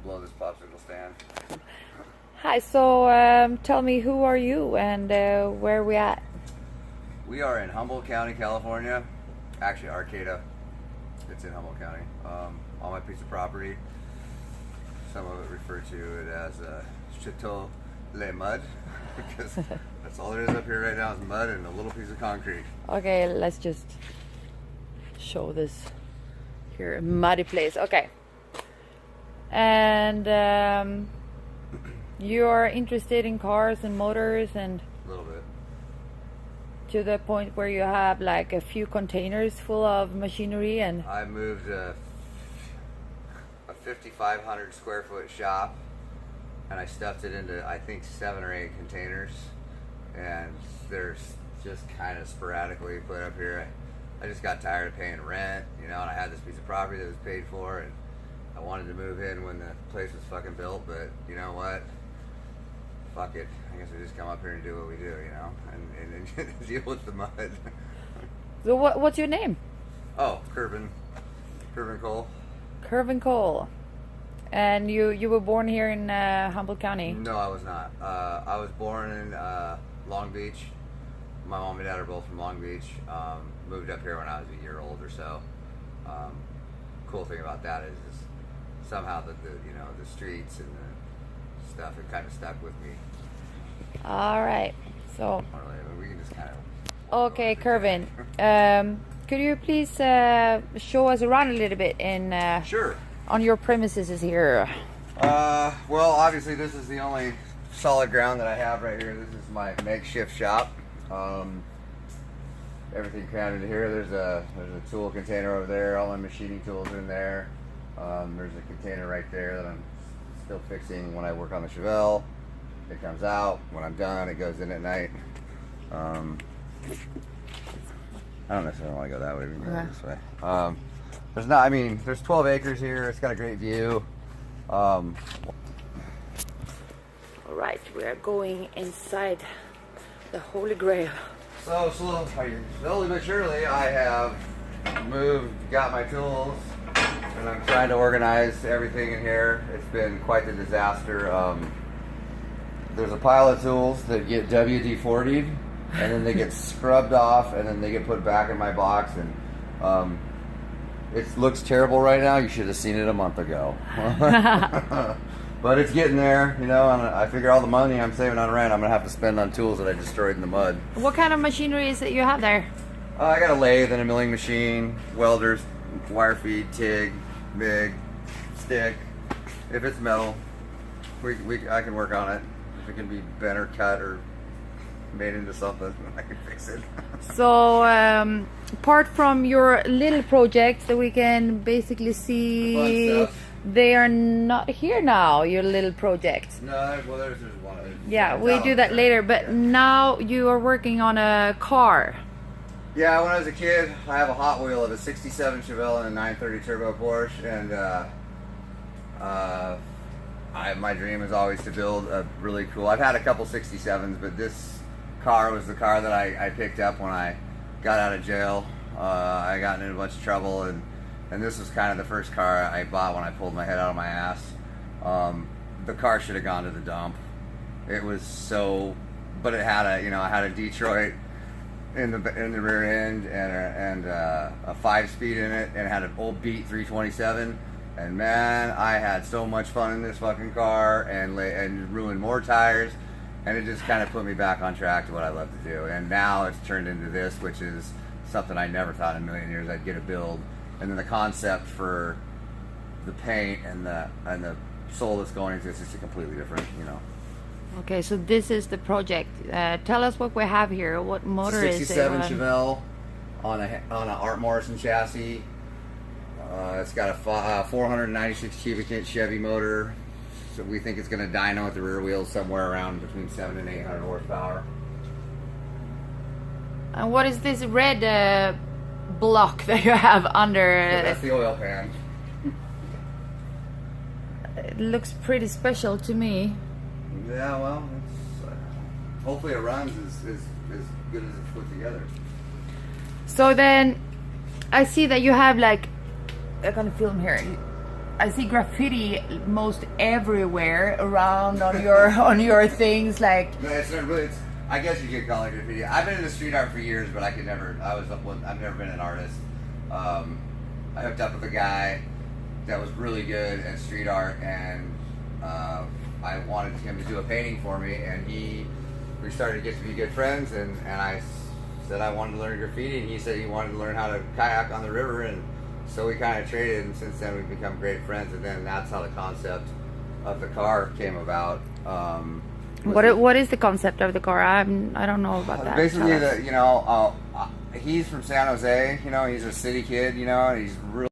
blow this popsicle stand. Hi, so tell me, who are you and where are we at? We are in Humboldt County, California. Actually, Arcata. It's in Humboldt County. On my piece of property. Some of it refer to it as Chateau Le Mud, because that's all there is up here right now is mud and a little piece of concrete. Okay, let's just show this here. Muddy place. Okay. And you're interested in cars and motors and A little bit. to the point where you have like a few containers full of machinery and I moved a 5,500 square foot shop, and I stuffed it into I think 7 or 8 containers, and there's just kind of sporadically put up here. I just got tired of paying rent, you know, and I had this piece of property that was paid for, and I wanted to move in when the place was fucking built, but you know what? Fuck it. I guess we just come up here and do what we do, you know, and deal with the mud. so what's your name? Oh, Curvin Cole. Curvin Cole. And you were born here in Humboldt County? No, I was not. I was born in Long Beach. My mom and dad are both from Long Beach. Moved up here when I was a year old or so. Cool thing about that is somehow the you know, the streets and the stuff, it kind of stuck with me. All right. So We can just kind of. okay, Curvin. Could you please show us around a little bit in Sure. on your premises is here? Well, obviously this is the only solid ground that I have right here. This is my makeshift shop. Everything crammed into here. There's a tool container over there. All my machining tools are in there. There's a container right there that I'm still fixing when I work on the Chevelle. It comes out. When I'm done, it goes in at night. I don't necessarily want to go that way. We can go this way. There's 12 acres here. It's got a great view. All right, we are going inside the Holy Grail. So slowly but surely, I have got my tools, and I'm trying to organize everything in here. It's been quite the disaster. There's a pile of tools that get WD-40'd, and then they get scrubbed off, and then they get put back in my box, and it looks terrible right now. You should have seen it a month ago. But it's getting there, you know, and I figure all the money I'm saving on rent I'm going to have to spend on tools that I destroyed in the mud. What kind of machinery is it you have there? I got a lathe and a milling machine, welders, wire feed, TIG, MIG, stick. If it's metal, I can work on it. If it can be bent or cut or made into something, I can fix it. So, apart from your little projects that we can basically see, The fun stuff. they are not here now, your little projects. No, well, there's one. Yeah, we do that later, but now you are working on a car. Yeah, when I was a kid, I have a Hot Wheel of a 67 Chevelle and a 930 Turbo Porsche, and my dream is always to build a really cool. I've had a couple 67s, but this car was the car that I picked up when I got out of jail. I got in a bunch of trouble, and this was kind of the first car I bought when I pulled my head out of my ass. The car should have gone to the dump. It was so, but it had I had a Detroit in the rear end and a 5-speed in it, and it had an old Beat 327. And man, I had so much fun in this fucking car, and ruined more tires, and it just kind of put me back on track to what I love to do. And now it's turned into this, which is something I never thought in a million years I'd get a build. And then the concept for the paint and the soul that's going into this is completely different, you know. Okay, so this is the project. Tell us what we have here. What motor is it? 67 Chevelle on a Art Morrison chassis. It's got a 496 cubic inch Chevy motor. So we think it's going to dyno at the rear wheels somewhere around between 700 and 800 horsepower. And what is this red block that you have under? So that's the oil pan. It looks pretty special to me. Yeah, well, hopefully it runs as good as it's put together. So then, I see that you have like, I'm gonna film here. I see graffiti most everywhere around on your on your things. Like, No, it's not really. I guess you could call it graffiti. I've been into street art for years, but I've never been an artist. I hooked up with a guy that was really good at street art, and I wanted him to do a painting for me, and we started to get to be good friends, and I said I wanted to learn graffiti, and he said he wanted to learn how to kayak on the river, and so we kind of traded, and since then we've become great friends, and then that's how the concept of the car came about. what is the concept of the car? I don't know about that. Basically, he's from San Jose, he's a city kid, and he's really